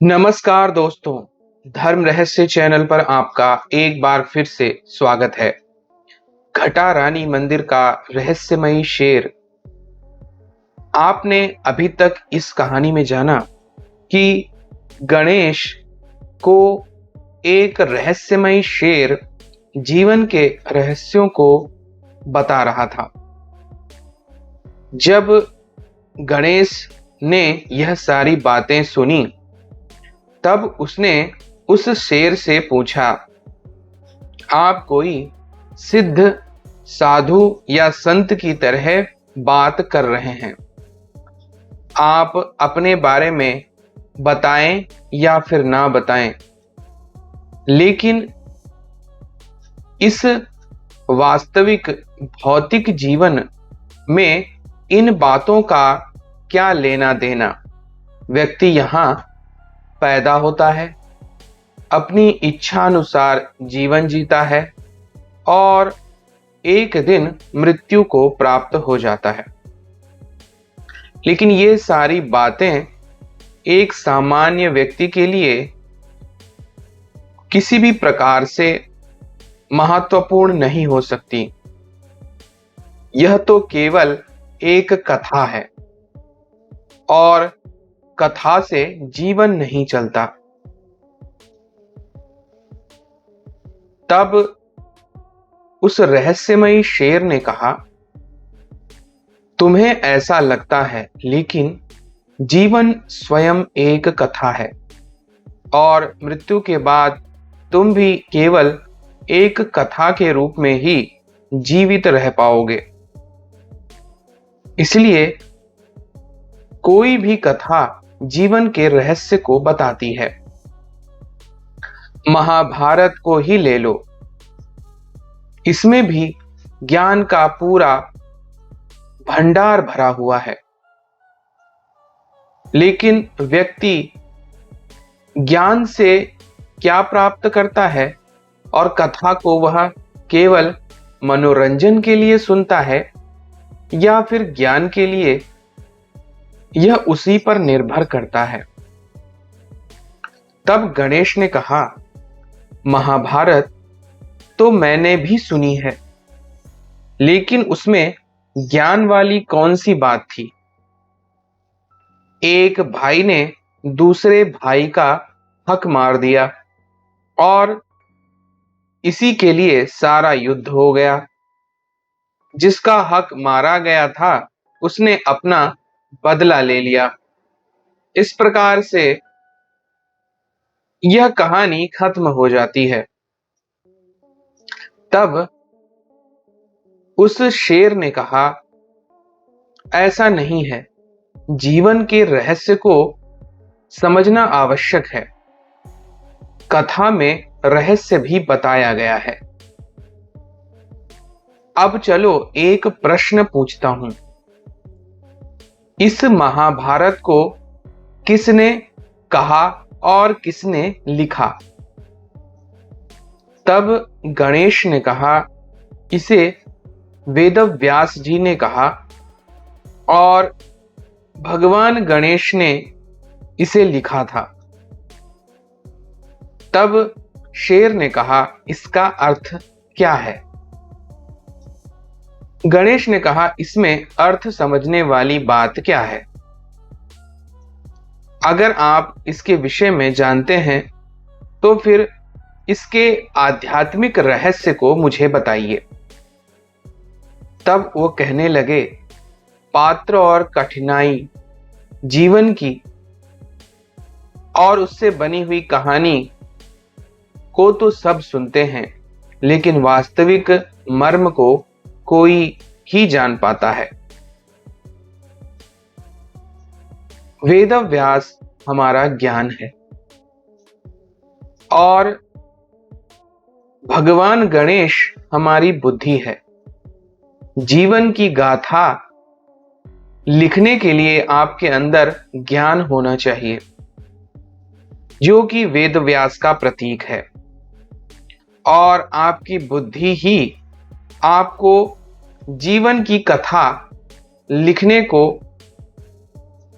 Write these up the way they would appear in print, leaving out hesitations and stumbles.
नमस्कार दोस्तों, धर्म रहस्य चैनल पर आपका एक बार फिर से स्वागत है। घटा रानी मंदिर का रहस्यमयी शेर। आपने अभी तक इस कहानी में जाना कि गणेश को एक रहस्यमयी शेर जीवन के रहस्यों को बता रहा था। जब गणेश ने यह सारी बातें सुनी, तब उसने उस शेर से पूछा, आप कोई सिद्ध साधु या संत की तरह बात कर रहे हैं। आप अपने बारे में बताएं या फिर ना बताएं, लेकिन इस वास्तविक भौतिक जीवन में इन बातों का क्या लेना देना। व्यक्ति यहाँ पैदा होता है, अपनी इच्छा अनुसार जीवन जीता है और एक दिन मृत्यु को प्राप्त हो जाता है। लेकिन ये सारी बातें एक सामान्य व्यक्ति के लिए किसी भी प्रकार से महत्वपूर्ण नहीं हो सकती। यह तो केवल एक कथा है और कथा से जीवन नहीं चलता। तब उस रहस्यमयी शेर ने कहा, तुम्हें ऐसा लगता है, लेकिन जीवन स्वयं एक कथा है और मृत्यु के बाद तुम भी केवल एक कथा के रूप में ही जीवित रह पाओगे। इसलिए कोई भी कथा जीवन के रहस्य को बताती है। महाभारत को ही ले लो, इसमें भी ज्ञान का पूरा भंडार भरा हुआ है। लेकिन व्यक्ति ज्ञान से क्या प्राप्त करता है और कथा को वह केवल मनोरंजन के लिए सुनता है या फिर ज्ञान के लिए, यह उसी पर निर्भर करता है। तब गणेश ने कहा, महाभारत तो मैंने भी सुनी है, लेकिन उसमें ज्ञान वाली कौन सी बात थी। एक भाई ने दूसरे भाई का हक मार दिया और इसी के लिए सारा युद्ध हो गया। जिसका हक मारा गया था उसने अपना बदला ले लिया। इस प्रकार से यह कहानी खत्म हो जाती है। तब उस शेर ने कहा, ऐसा नहीं है, जीवन के रहस्य को समझना आवश्यक है। कथा में रहस्य भी बताया गया है। अब चलो एक प्रश्न पूछता हूं, इस महाभारत को किसने कहा और किसने लिखा। तब गणेश ने कहा, इसे वेदव्यास जी ने कहा और भगवान गणेश ने इसे लिखा था। तब शेर ने कहा, इसका अर्थ क्या है। गणेश ने कहा, इसमें अर्थ समझने वाली बात क्या है। अगर आप इसके विषय में जानते हैं तो फिर इसके आध्यात्मिक रहस्य को मुझे बताइए। तब वो कहने लगे, पात्र और कठिनाई जीवन की और उससे बनी हुई कहानी को तो सब सुनते हैं, लेकिन वास्तविक मर्म को कोई ही जान पाता है। वेदव्यास हमारा ज्ञान है और भगवान गणेश हमारी बुद्धि है। जीवन की गाथा लिखने के लिए आपके अंदर ज्ञान होना चाहिए, जो कि वेदव्यास का प्रतीक है, और आपकी बुद्धि ही आपको जीवन की कथा लिखने को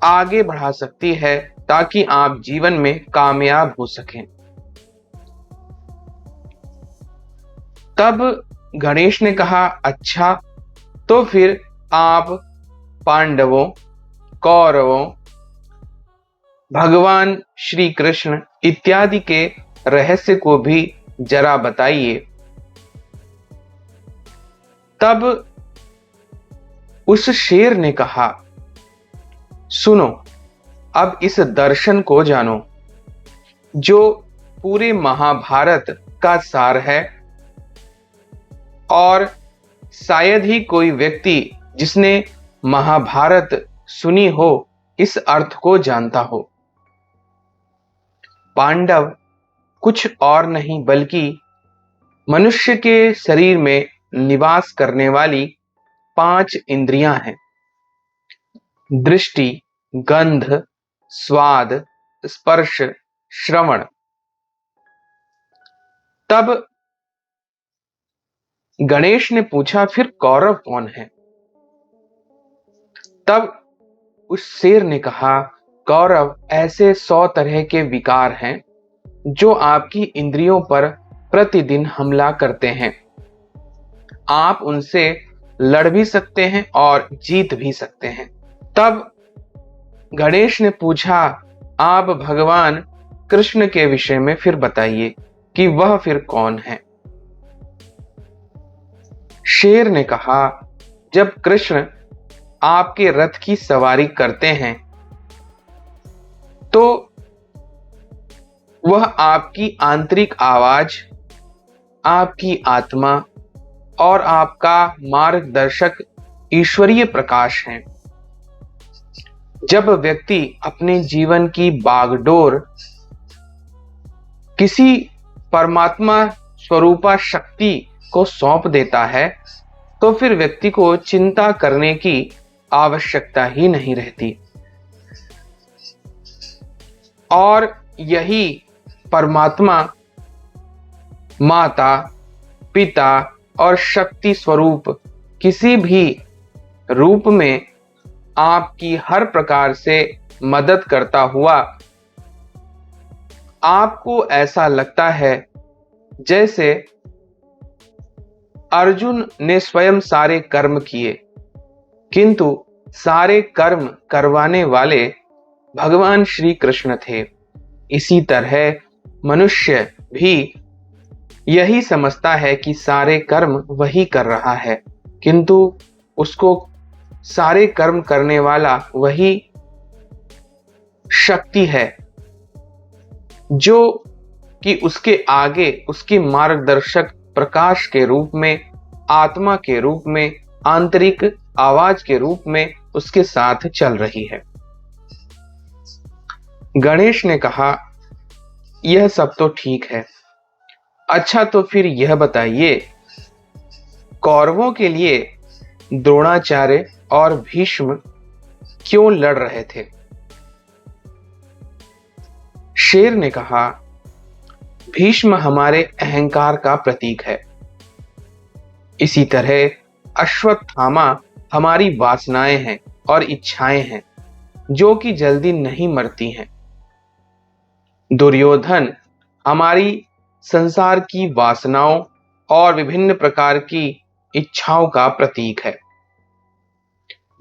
आगे बढ़ा सकती है, ताकि आप जीवन में कामयाब हो सकें। तब गणेश ने कहा, अच्छा, तो फिर आप पांडवों, कौरवों, भगवान श्री कृष्ण इत्यादि के रहस्य को भी जरा बताइए। तब उस शेर ने कहा, सुनो, अब इस दर्शन को जानो, जो पूरे महाभारत का सार है, और शायद ही कोई व्यक्ति जिसने महाभारत सुनी हो इस अर्थ को जानता हो। पांडव कुछ और नहीं बल्कि मनुष्य के शरीर में निवास करने वाली 5 इंद्रियां हैं। दृष्टि, गंध, स्वाद, स्पर्श, श्रवण। तब गणेश ने पूछा, फिर कौरव कौन है? तब उस शेर ने कहा, कौरव ऐसे 100 तरह के विकार हैं जो आपकी इंद्रियों पर प्रतिदिन हमला करते हैं। आप उनसे लड़ भी सकते हैं और जीत भी सकते हैं। तब गणेश ने पूछा, आप भगवान कृष्ण के विषय में फिर बताइए कि वह फिर कौन है? शेर ने कहा, जब कृष्ण आपके रथ की सवारी करते हैं तो वह आपकी आंतरिक आवाज, आपकी आत्मा और आपका मार्गदर्शक ईश्वरीय प्रकाश है। जब व्यक्ति अपने जीवन की बागडोर किसी परमात्मा स्वरूपा शक्ति को सौंप देता है तो फिर व्यक्ति को चिंता करने की आवश्यकता ही नहीं रहती। और यही परमात्मा माता, पिता और शक्ति स्वरूप किसी भी रूप में आपकी हर प्रकार से मदद करता हुआ आपको ऐसा लगता है जैसे अर्जुन ने स्वयं सारे कर्म किए, किंतु सारे कर्म करवाने वाले भगवान श्री कृष्ण थे। इसी तरह मनुष्य भी यही समझता है कि सारे कर्म वही कर रहा है, किंतु उसको सारे कर्म करने वाला वही शक्ति है जो कि उसके आगे उसकी मार्गदर्शक प्रकाश के रूप में, आत्मा के रूप में, आंतरिक आवाज के रूप में उसके साथ चल रही है। गणेश ने कहा, यह सब तो ठीक है, अच्छा तो फिर यह बताइए, कौरवों के लिए द्रोणाचार्य और भीष्म क्यों लड़ रहे थे? शेर ने कहा, भीष्म हमारे अहंकार का प्रतीक है। इसी तरह अश्वत्थामा हमारी वासनाएं हैं और इच्छाएं हैं जो कि जल्दी नहीं मरती हैं। दुर्योधन हमारी संसार की वासनाओं और विभिन्न प्रकार की इच्छाओं का प्रतीक है।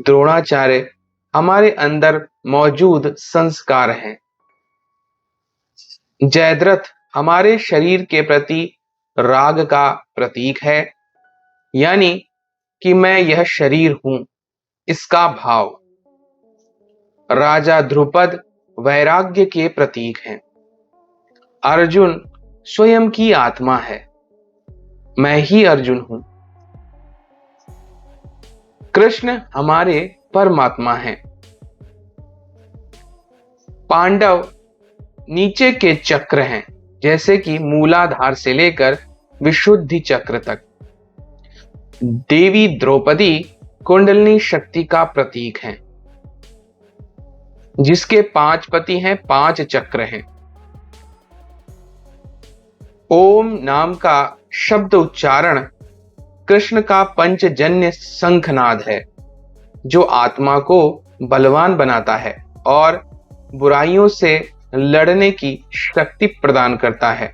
द्रोणाचार्य हमारे अंदर मौजूद संस्कार हैं। जयद्रथ हमारे शरीर के प्रति राग का प्रतीक है, यानी कि मैं यह शरीर हूं, इसका भाव। राजा ध्रुपद वैराग्य के प्रतीक हैं। अर्जुन स्वयं की आत्मा है, मैं ही अर्जुन हूं। कृष्ण हमारे परमात्मा हैं। पांडव नीचे के चक्र हैं, जैसे कि मूलाधार से लेकर विशुद्धि चक्र तक। देवी द्रौपदी कुंडलिनी शक्ति का प्रतीक हैं, जिसके 5 पति हैं, 5 चक्र हैं। ओम नाम का शब्द उच्चारण कृष्ण का पंचजन्य शंखनाद है, जो आत्मा को बलवान बनाता है और बुराइयों से लड़ने की शक्ति प्रदान करता है।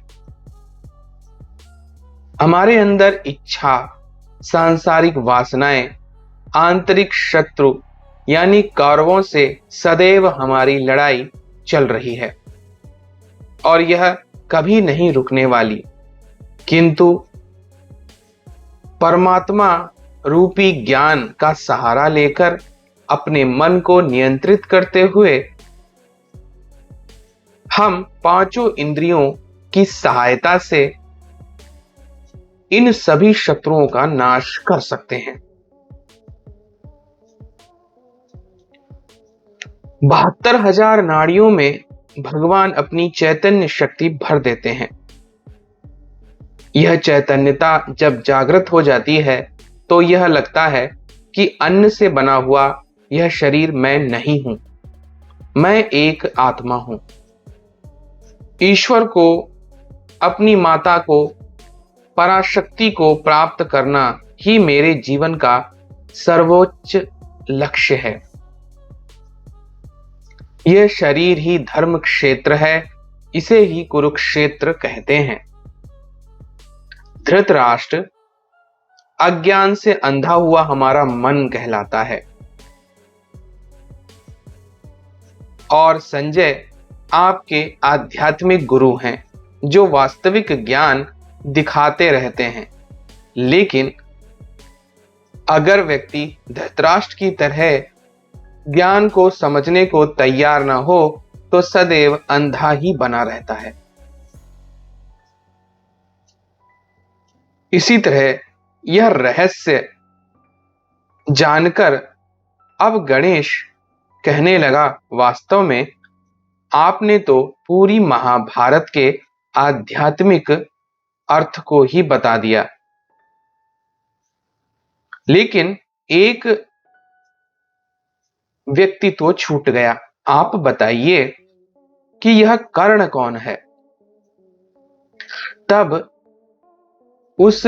हमारे अंदर इच्छा, सांसारिक वासनाएं, आंतरिक शत्रु यानी कौरवों से सदैव हमारी लड़ाई चल रही है और यह कभी नहीं रुकने वाली। किंतु परमात्मा रूपी ज्ञान का सहारा लेकर अपने मन को नियंत्रित करते हुए हम पांचों इंद्रियों की सहायता से इन सभी शत्रुओं का नाश कर सकते हैं। 72,000 नाड़ियों में भगवान अपनी चैतन्य शक्ति भर देते हैं। यह चैतन्यता जब जागृत हो जाती है तो यह लगता है कि अन्न से बना हुआ यह शरीर मैं नहीं हूं, मैं एक आत्मा हूं। ईश्वर को, अपनी माता को, पराशक्ति को प्राप्त करना ही मेरे जीवन का सर्वोच्च लक्ष्य है। यह शरीर ही धर्म क्षेत्र है, इसे ही कुरुक्षेत्र कहते हैं। धृतराष्ट्र अज्ञान से अंधा हुआ हमारा मन कहलाता है और संजय आपके आध्यात्मिक गुरु हैं जो वास्तविक ज्ञान दिखाते रहते हैं। लेकिन अगर व्यक्ति धृतराष्ट्र की तरह ज्ञान को समझने को तैयार न हो तो सदैव अंधा ही बना रहता है। इसी तरह यह रहस्य जानकर अब गणेश कहने लगा, वास्तव में आपने तो पूरी महाभारत के आध्यात्मिक अर्थ को ही बता दिया, लेकिन एक व्यक्ति तो छूट गया। आप बताइए कि यह कर्ण कौन है? तब उस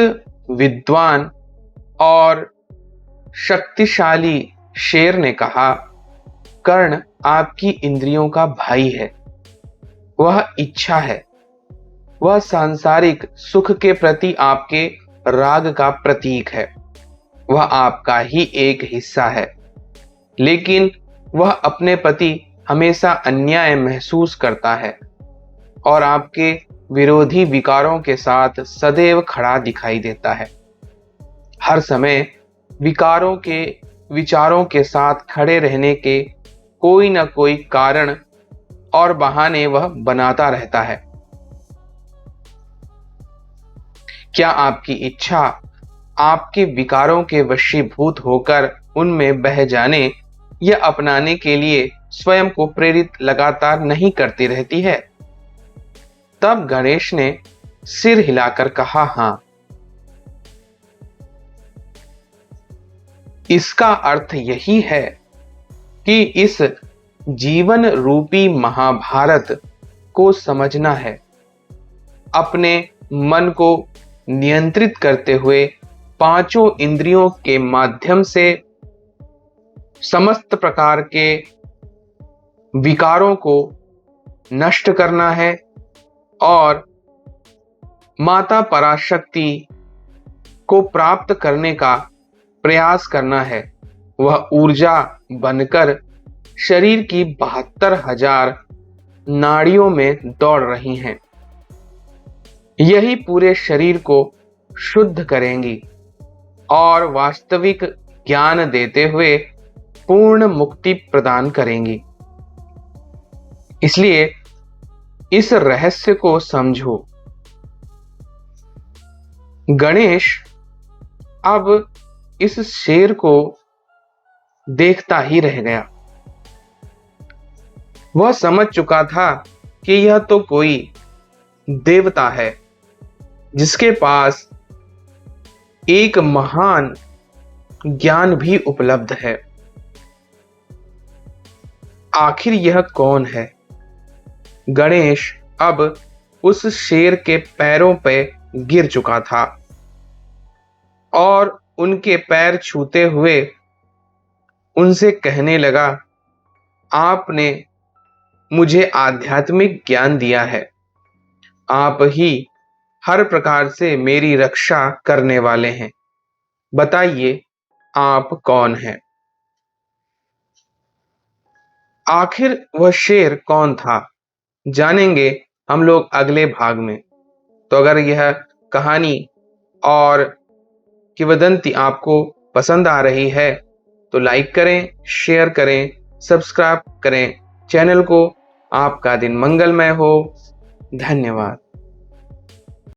विद्वान और शक्तिशाली शेर ने कहा, कर्ण आपकी इंद्रियों का भाई है, वह इच्छा है, वह सांसारिक सुख के प्रति आपके राग का प्रतीक है, वह आपका ही एक हिस्सा है। लेकिन वह अपने प्रति हमेशा अन्याय महसूस करता है और आपके विरोधी विकारों के साथ सदैव खड़ा दिखाई देता है। हर समय विकारों के विचारों के साथ खड़े रहने के कोई न कोई कारण और बहाने वह बनाता रहता है। क्या आपकी इच्छा आपके विकारों के वशीभूत होकर उनमें बह जाने या अपनाने के लिए स्वयं को प्रेरित लगातार नहीं करती रहती है? तब गणेश ने सिर हिलाकर कहा, हां। इसका अर्थ यही है कि इस जीवन रूपी महाभारत को समझना है। अपने मन को नियंत्रित करते हुए पांचों इंद्रियों के माध्यम से समस्त प्रकार के विकारों को नष्ट करना है और माता पराशक्ति को प्राप्त करने का प्रयास करना है। वह ऊर्जा बनकर शरीर की 72,000 नाड़ियों में दौड़ रही हैं। यही पूरे शरीर को शुद्ध करेंगी और वास्तविक ज्ञान देते हुए पूर्ण मुक्ति प्रदान करेंगी। इसलिए इस रहस्य को समझो। गणेश अब इस शेर को देखता ही रह गया। वह समझ चुका था कि यह तो कोई देवता है जिसके पास एक महान ज्ञान भी उपलब्ध है। आखिर यह कौन है? गणेश अब उस शेर के पैरों पे गिर चुका था और उनके पैर छूते हुए उनसे कहने लगा, आपने मुझे आध्यात्मिक ज्ञान दिया है। आप ही हर प्रकार से मेरी रक्षा करने वाले हैं। बताइए आप कौन हैं? आखिर वह शेर कौन था, जानेंगे हम लोग अगले भाग में। तो अगर यह कहानी और किंवदंती आपको पसंद आ रही है तो लाइक करें, शेयर करें, सब्सक्राइब करें चैनल को। आपका दिन मंगलमय हो। धन्यवाद।